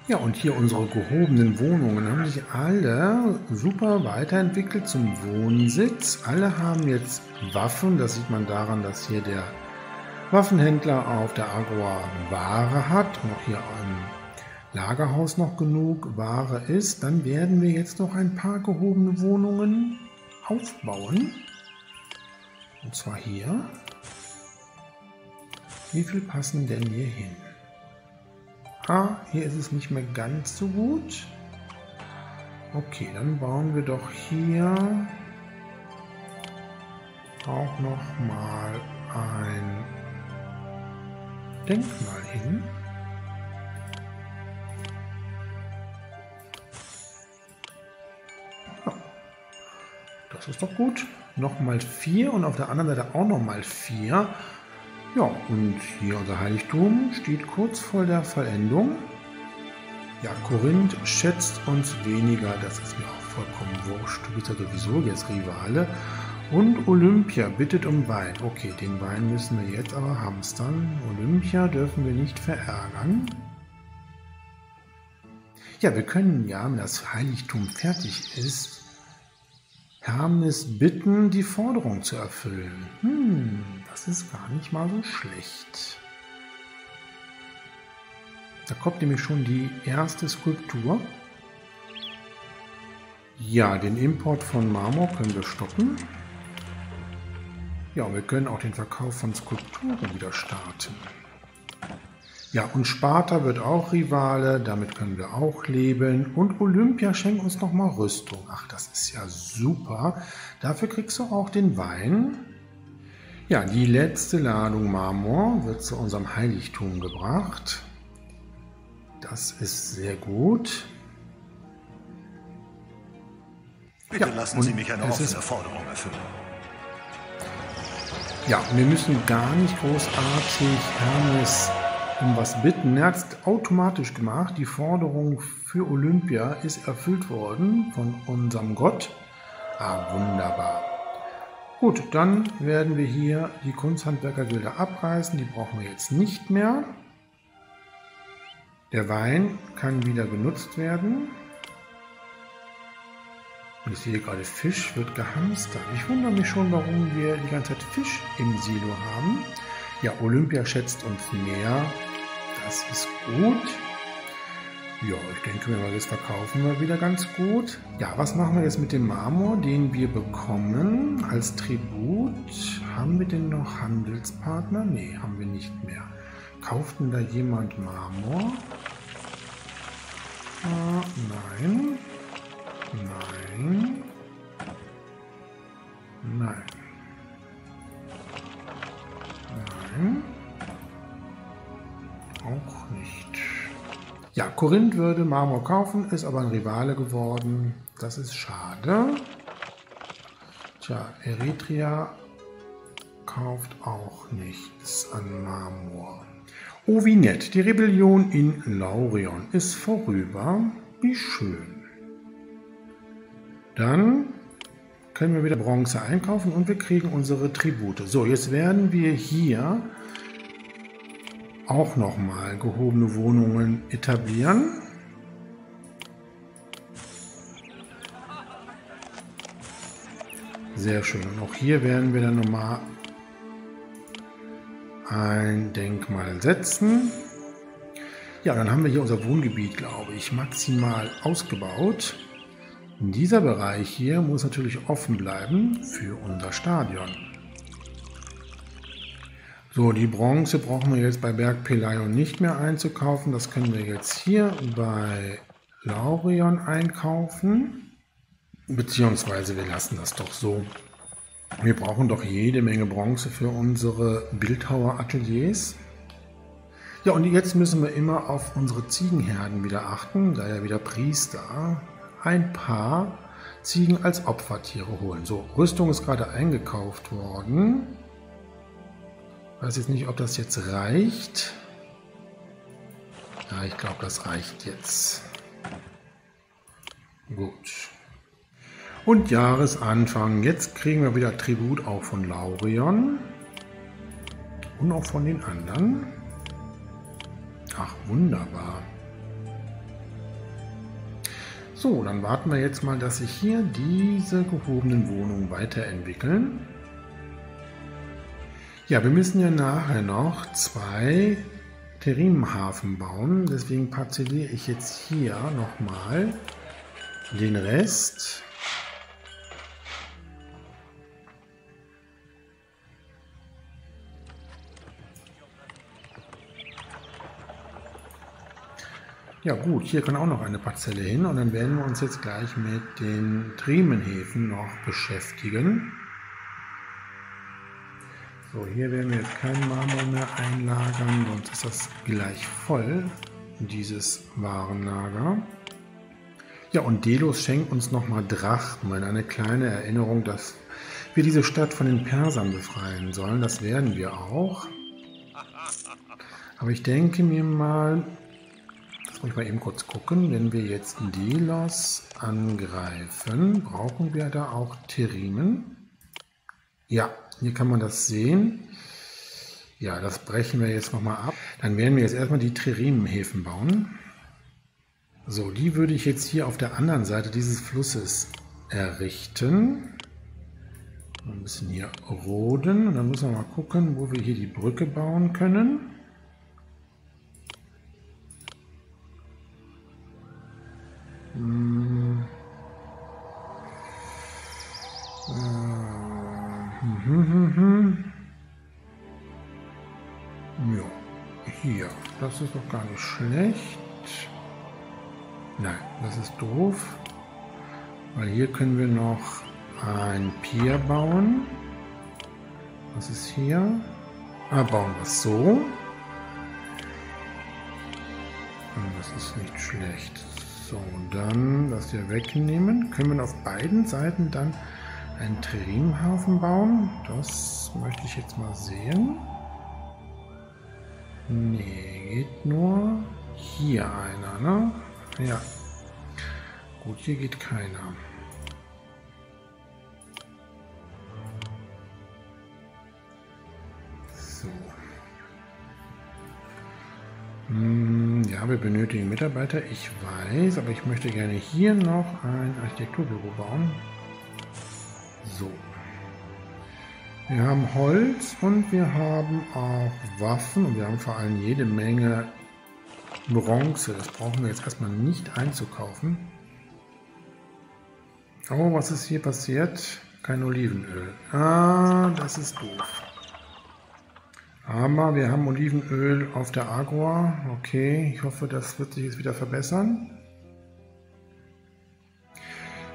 Speaker 1: Ja, und hier unsere gehobenen Wohnungen haben sich alle super weiterentwickelt zum Wohnsitz. Alle haben jetzt Waffen. Das sieht man daran, dass hier der Waffenhändler auf der Agora Ware hat und auch hier im Lagerhaus noch genug Ware ist. Dann werden wir jetzt noch ein paar gehobene Wohnungen aufbauen. Und zwar hier. Wie viel passen denn hier hin? Ah, hier ist es nicht mehr ganz so gut. Okay, dann bauen wir doch hier auch noch mal ein Denkmal hin. Ja, das ist doch gut. Nochmal 4 und auf der anderen Seite auch nochmal 4. Ja, und hier unser Heiligtum steht kurz vor der Vollendung. Ja, Korinth schätzt uns weniger, das ist mir auch vollkommen wurscht. Du bist ja sowieso jetzt Rivale. Und Olympia bittet um Wein. Okay, den Wein müssen wir jetzt aber hamstern. Olympia dürfen wir nicht verärgern. Ja, wir können ja, wenn das Heiligtum fertig ist, Hermes bitten, die Forderung zu erfüllen. Das ist gar nicht mal so schlecht. Da kommt nämlich schon die erste Skulptur. Ja, den Import von Marmor können wir stoppen. Ja, wir können auch den Verkauf von Skulpturen wieder starten. Ja, und Sparta wird auch Rivale, damit können wir auch leben. Und Olympia schenkt uns nochmal Rüstung. Ach, das ist ja super. Dafür kriegst du auch den Wein. Ja, die letzte Ladung Marmor wird zu unserem Heiligtum gebracht. Das ist sehr gut.
Speaker 2: Bitte
Speaker 1: Ja,
Speaker 2: lassen Sie mich eine
Speaker 1: es
Speaker 2: offene
Speaker 1: ist-
Speaker 2: Forderung erfüllen.
Speaker 1: Ja, wir müssen gar nicht großartig Hermes um was bitten. Er hat es automatisch gemacht. Die Forderung für Olympia ist erfüllt worden von unserem Gott. Ah, wunderbar. Gut, dann werden wir hier die Kunsthandwerkergilde abreißen. Die brauchen wir jetzt nicht mehr. Der Wein kann wieder genutzt werden. Und ich sehe gerade, Fisch wird gehamstert. Ich wundere mich schon, warum wir die ganze Zeit Fisch im Silo haben. Ja, Olympia schätzt uns mehr. Das ist gut. Ja, ich denke mir mal, das verkaufen wir wieder ganz gut. Ja, was machen wir jetzt mit dem Marmor, den wir bekommen als Tribut? Haben wir denn noch Handelspartner? Nee, haben wir nicht mehr. Kauft denn da jemand Marmor? Nein. Nein. Nein. Nein. Auch nicht. Ja, Korinth würde Marmor kaufen, ist aber ein Rivale geworden. Das ist schade. Tja, Eretria kauft auch nichts an Marmor. Oh, wie nett. Die Rebellion in Laurion ist vorüber. Wie schön. Dann können wir wieder Bronze einkaufen und wir kriegen unsere Tribute. So, jetzt werden wir hier auch nochmal gehobene Wohnungen etablieren. Sehr schön. Und auch hier werden wir dann nochmal ein Denkmal setzen. Ja, dann haben wir hier unser Wohngebiet, glaube ich, maximal ausgebaut. Dieser Bereich hier muss natürlich offen bleiben für unser Stadion. So, die Bronze brauchen wir jetzt bei Berg Pelion nicht mehr einzukaufen. Das können wir jetzt hier bei Laurion einkaufen. Beziehungsweise wir lassen das doch so. Wir brauchen doch jede Menge Bronze für unsere Bildhauerateliers. Ja, und jetzt müssen wir immer auf unsere Ziegenherden wieder achten, da ja wieder Priester ein paar Ziegen als Opfertiere holen. So, Rüstung ist gerade eingekauft worden. Ich weiß jetzt nicht, ob das jetzt reicht. Ja, ich glaube, das reicht jetzt. Gut. Und Jahresanfang. Jetzt kriegen wir wieder Tribut auch von Laurion. Und auch von den anderen. Ach, wunderbar. So, dann warten wir jetzt mal, dass sich hier diese gehobenen Wohnungen weiterentwickeln. Ja, wir müssen ja nachher noch 2 Therimhafen bauen. Deswegen parzelliere ich jetzt hier nochmal den Rest. Ja gut, hier kann auch noch eine Parzelle hin und dann werden wir uns jetzt gleich mit den Triemenhäfen noch beschäftigen. So, hier werden wir jetzt keinen Marmor mehr einlagern, sonst ist das gleich voll, dieses Warenlager. Ja, und Delos schenkt uns nochmal Drachmen, eine kleine Erinnerung, dass wir diese Stadt von den Persern befreien sollen. Das werden wir auch. Aber ich denke mir mal, das muss ich mal eben kurz gucken, wenn wir jetzt Delos angreifen, brauchen wir da auch Therimen? Ja, hier kann man das sehen. Ja, das brechen wir jetzt nochmal ab. Dann werden wir jetzt erstmal die Therimenhäfen bauen. So, die würde ich jetzt hier auf der anderen Seite dieses Flusses errichten. Ein bisschen hier roden und dann müssen wir mal gucken, wo wir hier die Brücke bauen können. Ja, hier, das ist doch gar nicht schlecht. Nein, das ist doof, weil hier können wir noch ein Pier bauen. Was ist hier? Bauen wir es so. Und das ist nicht schlecht. So, dann das hier wegnehmen. Können wir auf beiden Seiten dann einen Tririmhafen bauen? Das möchte ich jetzt mal sehen. Nee, geht nur hier einer, ne? Ja. Gut, hier geht keiner. So. Ja, wir benötigen Mitarbeiter, ich weiß, aber ich möchte gerne hier noch ein Architekturbüro bauen. So. Wir haben Holz und wir haben auch Waffen und wir haben vor allem jede Menge Bronze. Das brauchen wir jetzt erstmal nicht einzukaufen. Oh, was ist hier passiert? Kein Olivenöl. Ah, das ist doof. Aber wir haben Olivenöl auf der Agora. Okay, ich hoffe, das wird sich jetzt wieder verbessern.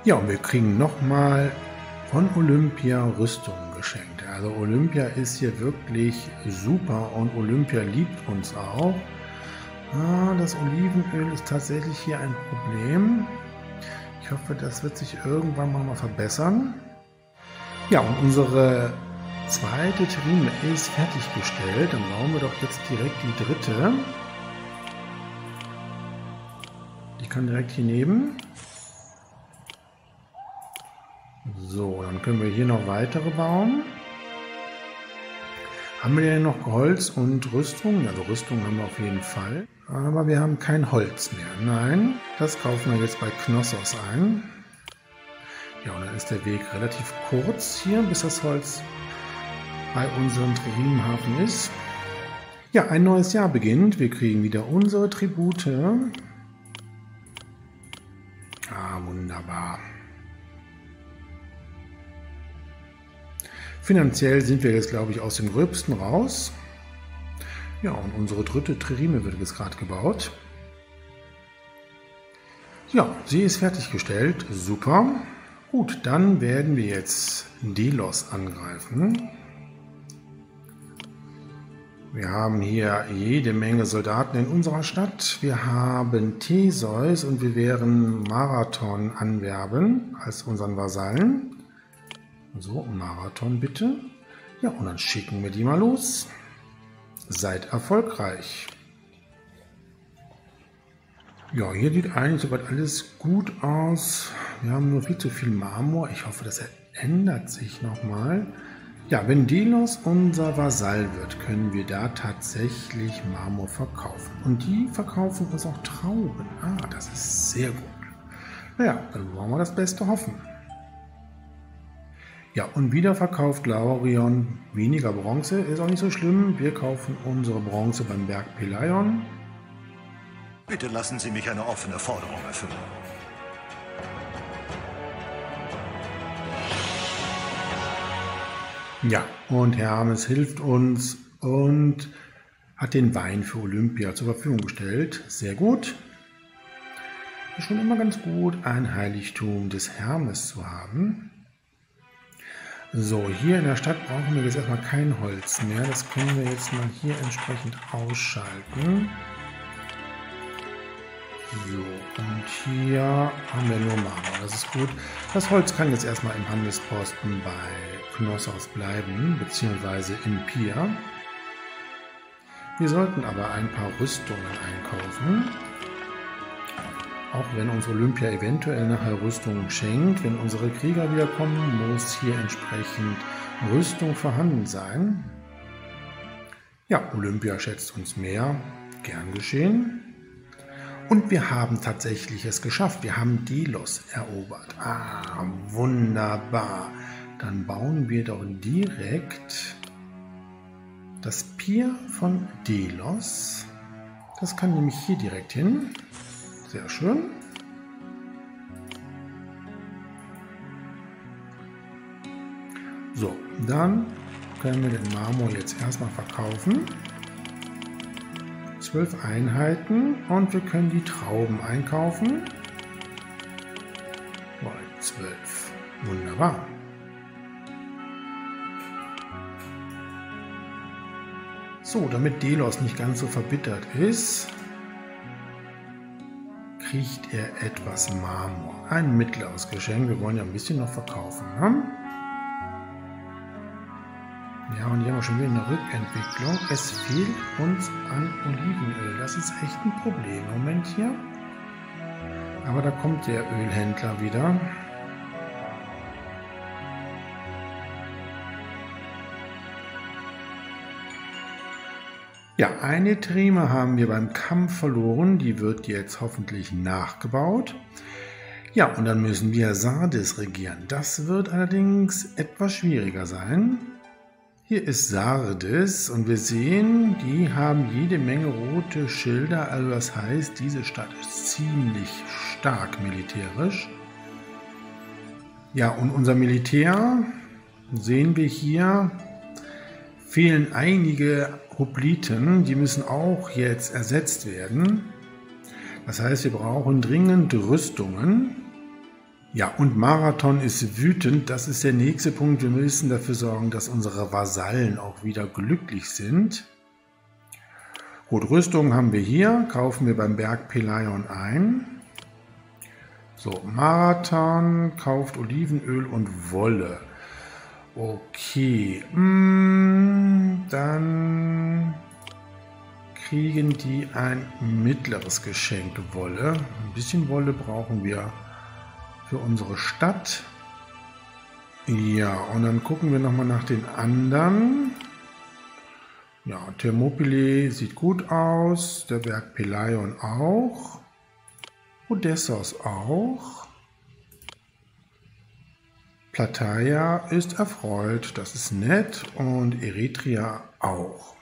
Speaker 1: Ja, und wir kriegen nochmal von Olympia Rüstungen geschenkt. Also Olympia ist hier wirklich super und Olympia liebt uns auch. Das Olivenöl ist tatsächlich hier ein Problem. Ich hoffe, das wird sich irgendwann mal verbessern. Ja, und unsere zweite Terrine ist fertiggestellt. Dann bauen wir doch jetzt direkt die dritte. Die kann direkt hier neben. So, dann können wir hier noch weitere bauen. Haben wir denn noch Holz und Rüstung? Also Rüstung haben wir auf jeden Fall. Aber wir haben kein Holz mehr. Nein, das kaufen wir jetzt bei Knossos ein. Ja, und dann ist der Weg relativ kurz hier, bis das Holz bei unserem Tririmhafen ist. Ja, ein neues Jahr beginnt. Wir kriegen wieder unsere Tribute. Wunderbar. Finanziell sind wir jetzt, glaube ich, aus dem Gröbsten raus. Ja, und unsere dritte Tririme wird jetzt gerade gebaut. Ja, sie ist fertiggestellt. Super. Gut, dann werden wir jetzt Delos angreifen. Wir haben hier jede Menge Soldaten in unserer Stadt. Wir haben Theseus und wir werden Marathon anwerben als unseren Vasallen. So, Marathon bitte. Ja, und dann schicken wir die mal los. Seid erfolgreich. Ja, hier sieht eigentlich soweit alles gut aus. Wir haben nur viel zu viel Marmor. Ich hoffe, das ändert sich nochmal. Ja, wenn Delos unser Vasall wird, können wir da tatsächlich Marmor verkaufen. Und die verkaufen uns auch Trauben. Das ist sehr gut. Naja, dann wollen wir das Beste hoffen. Ja, und wieder verkauft Laurion weniger Bronze. Ist auch nicht so schlimm. Wir kaufen unsere Bronze beim Berg Peleion.
Speaker 2: Bitte lassen Sie mich eine offene Forderung erfüllen.
Speaker 1: Ja, und Hermes hilft uns und hat den Wein für Olympia zur Verfügung gestellt. Sehr gut. Ist schon immer ganz gut, ein Heiligtum des Hermes zu haben. So, hier in der Stadt brauchen wir jetzt erstmal kein Holz mehr. Das können wir jetzt mal hier entsprechend ausschalten. So, und hier haben wir nur Marmor. Das ist gut. Das Holz kann jetzt erstmal im Handelsposten bei Knossos bleiben, beziehungsweise im Pier. Wir sollten aber ein paar Rüstungen einkaufen. Auch wenn uns Olympia eventuell nachher Rüstung schenkt, wenn unsere Krieger wiederkommen, muss hier entsprechend Rüstung vorhanden sein. Ja, Olympia schätzt uns mehr. Gern geschehen. Und wir haben tatsächlich es geschafft. Wir haben Delos erobert. Wunderbar. Dann bauen wir doch direkt das Pier von Delos. Das kann nämlich hier direkt hin. Sehr schön. So, dann können wir den Marmor jetzt erstmal verkaufen. 12 Einheiten und wir können die Trauben einkaufen. 12. 12. Wunderbar. So, damit Delos nicht ganz so verbittert ist, kriegt er etwas Marmor. Ein mittleres Geschenk. Wir wollen ja ein bisschen noch verkaufen. Ne? Ja, und hier haben wir schon wieder eine Rückentwicklung. Es fehlt uns an Olivenöl. Das ist echt ein Problem. Moment hier. Aber da kommt der Ölhändler wieder. Ja, eine Trime haben wir beim Kampf verloren. Die wird jetzt hoffentlich nachgebaut. Ja, und dann müssen wir Sardes regieren. Das wird allerdings etwas schwieriger sein. Hier ist Sardes und wir sehen, die haben jede Menge rote Schilder. Also das heißt, diese Stadt ist ziemlich stark militärisch. Ja, und unser Militär, sehen wir hier, fehlen einige Hopliten. Die müssen auch jetzt ersetzt werden. Das heißt, wir brauchen dringend Rüstungen. Ja, und Marathon ist wütend. Das ist der nächste Punkt. Wir müssen dafür sorgen, dass unsere Vasallen auch wieder glücklich sind. Gut, Rüstung haben wir hier. Kaufen wir beim Berg Pelion ein. So, Marathon kauft Olivenöl und Wolle. Okay, dann kriegen die ein mittleres Geschenk Wolle. Ein bisschen Wolle brauchen wir für unsere Stadt. Ja, und dann gucken wir nochmal nach den anderen. Ja, Thermopylae sieht gut aus, der Berg Pelion auch, Odessos auch. Plataea ist erfreut, das ist nett, und Eretria auch.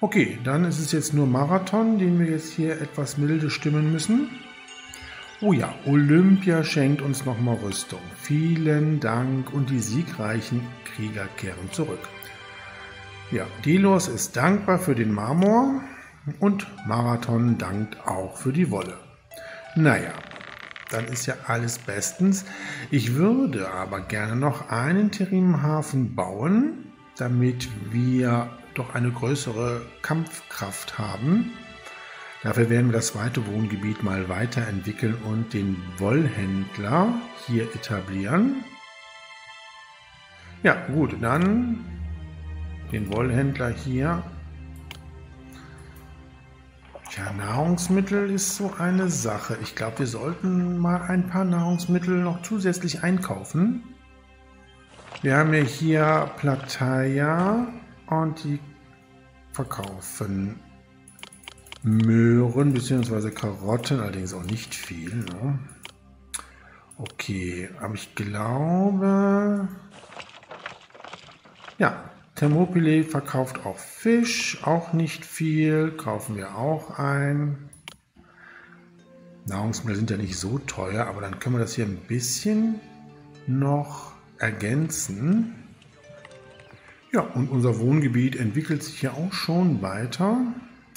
Speaker 1: Okay, dann ist es jetzt nur Marathon, den wir jetzt hier etwas milde stimmen müssen. Oh ja, Olympia schenkt uns nochmal Rüstung. Vielen Dank, und die siegreichen Krieger kehren zurück. Ja, Delos ist dankbar für den Marmor und Marathon dankt auch für die Wolle. Naja, dann ist ja alles bestens. Ich würde aber gerne noch einen Terimhafen bauen, damit wir doch eine größere Kampfkraft haben. Dafür werden wir das zweite Wohngebiet mal weiterentwickeln und den Wollhändler hier etablieren. Ja, gut, dann den Wollhändler hier. Tja, Nahrungsmittel ist so eine Sache. Ich glaube, wir sollten mal ein paar Nahrungsmittel noch zusätzlich einkaufen. Wir haben ja hier Plataea und die verkaufen Möhren bzw. Karotten, allerdings auch nicht viel. Ne? Okay, aber ich glaube, ja, Thermopylae verkauft auch Fisch, auch nicht viel, kaufen wir auch ein. Nahrungsmittel sind ja nicht so teuer, aber dann können wir das hier ein bisschen noch ergänzen. Ja, und unser Wohngebiet entwickelt sich ja auch schon weiter.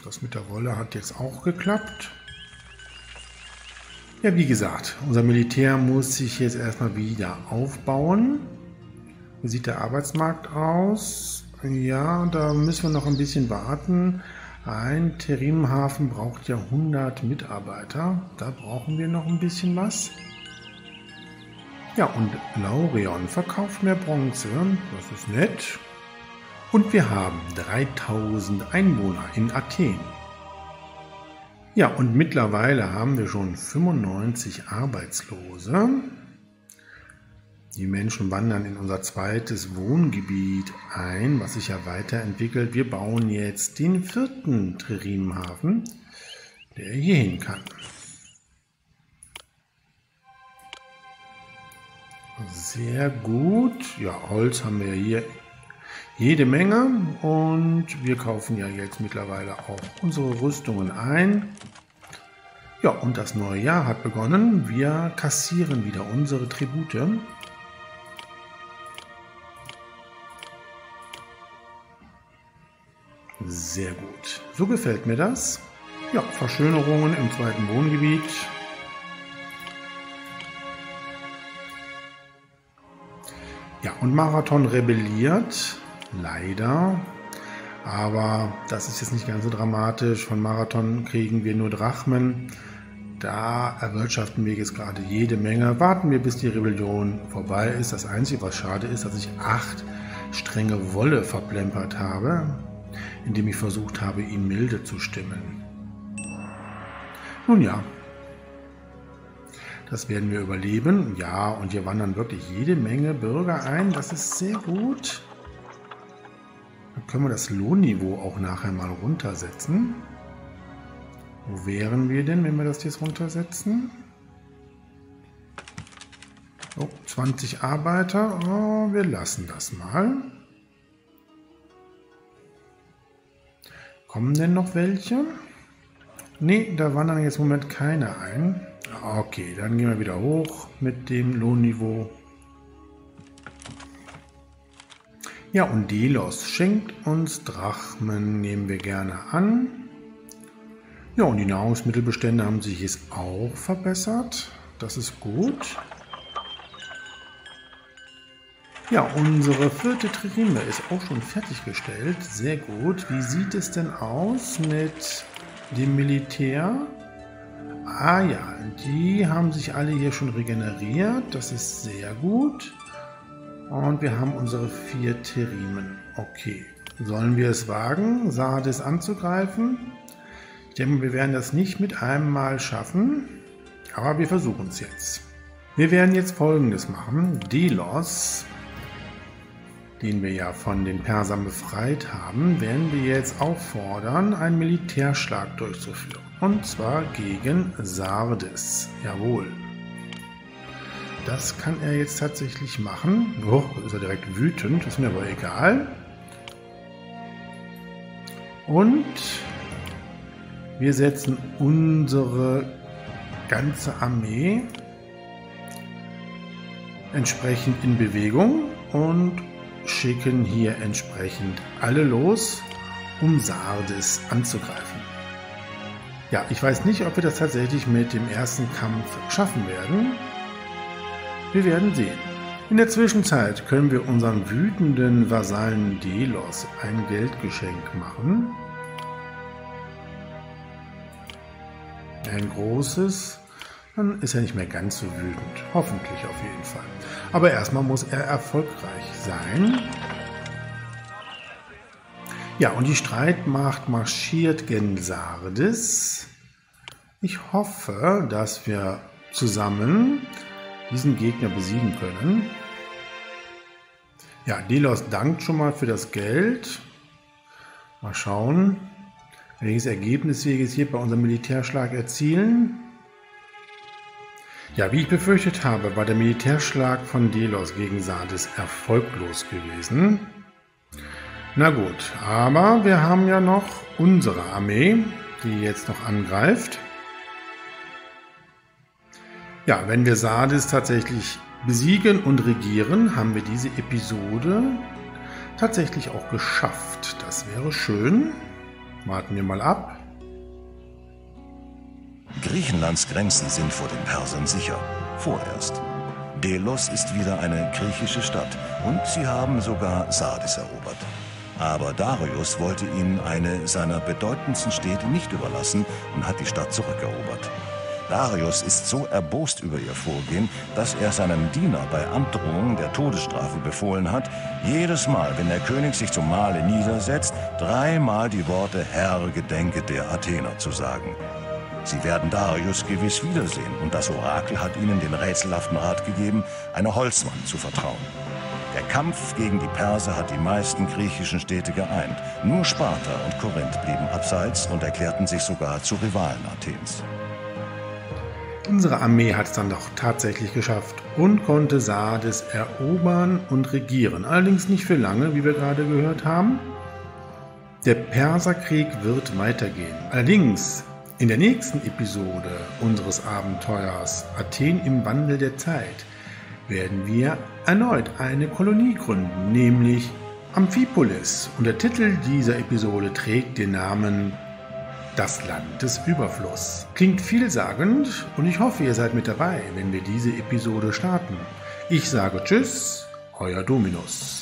Speaker 1: Das mit der Wolle hat jetzt auch geklappt. Ja, wie gesagt, unser Militär muss sich jetzt erstmal wieder aufbauen. Wie sieht der Arbeitsmarkt aus? Ja, da müssen wir noch ein bisschen warten. Ein Terimhafen braucht ja 100 Mitarbeiter. Da brauchen wir noch ein bisschen was. Ja, und Laurion verkauft mehr Bronze. Das ist nett. Und wir haben 3000 Einwohner in Athen. Ja, und mittlerweile haben wir schon 95 Arbeitslose. Die Menschen wandern in unser zweites Wohngebiet ein, was sich ja weiterentwickelt. Wir bauen jetzt den 4. Terimhafen, der hier hin kann. Sehr gut. Ja, Holz haben wir hier jede Menge, und wir kaufen ja jetzt mittlerweile auch unsere Rüstungen ein. Ja, und das neue Jahr hat begonnen. Wir kassieren wieder unsere Tribute. Sehr gut. So gefällt mir das. Ja, Verschönerungen im zweiten Wohngebiet. Ja, und Marathon rebelliert. Leider. Aber das ist jetzt nicht ganz so dramatisch. Von Marathon kriegen wir nur Drachmen. Da erwirtschaften wir jetzt gerade jede Menge. Warten wir, bis die Rebellion vorbei ist. Das Einzige, was schade ist, dass ich 8 Stränge Wolle verplempert habe, indem ich versucht habe, ihm milde zu stimmen. Nun ja, das werden wir überleben. Ja, und hier wandern wirklich jede Menge Bürger ein. Das ist sehr gut. Dann können wir das Lohnniveau auch nachher mal runtersetzen. Wo wären wir denn, wenn wir das jetzt runtersetzen? Oh, 20 Arbeiter. Oh, wir lassen das mal. Kommen denn noch welche? Ne, da wandern jetzt im Moment keine ein. Okay, dann gehen wir wieder hoch mit dem Lohnniveau. Ja, und Delos schenkt uns Drachmen, nehmen wir gerne an. Ja, und die Nahrungsmittelbestände haben sich jetzt auch verbessert. Das ist gut. Ja, unsere 4. Trireme ist auch schon fertiggestellt. Sehr gut. Wie sieht es denn aus mit dem Militär? Ah ja, die haben sich alle hier schon regeneriert. Das ist sehr gut. Und wir haben unsere 4 Triremen. Okay, sollen wir es wagen, Sardes anzugreifen? Ich denke, wir werden das nicht mit einem Mal schaffen, aber wir versuchen es jetzt. Wir werden jetzt Folgendes machen. Delos, den wir ja von den Persern befreit haben, werden wir jetzt auffordern, einen Militärschlag durchzuführen. Und zwar gegen Sardes. Jawohl. Das kann er jetzt tatsächlich machen. Oh, ist er direkt wütend, ist mir aber egal. Und wir setzen unsere ganze Armee entsprechend in Bewegung und schicken hier entsprechend alle los, um Sardes anzugreifen. Ja, ich weiß nicht, ob wir das tatsächlich mit dem ersten Kampf schaffen werden. Wir werden sehen. In der Zwischenzeit können wir unseren wütenden Vasallen Delos ein Geldgeschenk machen. Ein großes. Dann ist er nicht mehr ganz so wütend. Hoffentlich auf jeden Fall. Aber erstmal muss er erfolgreich sein. Ja, und die Streitmacht marschiert gen Sardes. Ich hoffe, dass wir zusammen diesen Gegner besiegen können. Ja, Delos dankt schon mal für das Geld. Mal schauen, welches Ergebnis wir jetzt hier bei unserem Militärschlag erzielen. Ja, wie ich befürchtet habe, war der Militärschlag von Delos gegen Sardes erfolglos gewesen. Na gut, aber wir haben ja noch unsere Armee, die jetzt noch angreift. Ja, wenn wir Sardes tatsächlich besiegen und regieren, haben wir diese Episode tatsächlich auch geschafft. Das wäre schön. Warten wir mal ab.
Speaker 2: Griechenlands Grenzen sind vor den Persern sicher. Vorerst. Delos ist wieder eine griechische Stadt und sie haben sogar Sardes erobert. Aber Darius wollte ihnen eine seiner bedeutendsten Städte nicht überlassen und hat die Stadt zurückerobert. Darius ist so erbost über ihr Vorgehen, dass er seinem Diener bei Androhung der Todesstrafe befohlen hat, jedes Mal, wenn der König sich zum Mahle niedersetzt, 3-mal die Worte Herr, gedenke der Athener zu sagen. Sie werden Darius gewiss wiedersehen und das Orakel hat ihnen den rätselhaften Rat gegeben, eine Holzwand zu vertrauen. Der Kampf gegen die Perser hat die meisten griechischen Städte geeint. Nur Sparta und Korinth blieben abseits und erklärten sich sogar zu Rivalen Athens.
Speaker 1: Unsere Armee hat es dann doch tatsächlich geschafft und konnte Sardes erobern und regieren. Allerdings nicht für lange, wie wir gerade gehört haben. Der Perserkrieg wird weitergehen. Allerdings in der nächsten Episode unseres Abenteuers Athen im Wandel der Zeit werden wir erneut eine Kolonie gründen, nämlich Amphipolis. Und der Titel dieser Episode trägt den Namen Das Land des Überflusses. Klingt vielsagend und ich hoffe, ihr seid mit dabei, wenn wir diese Episode starten. Ich sage Tschüss, euer Dominus.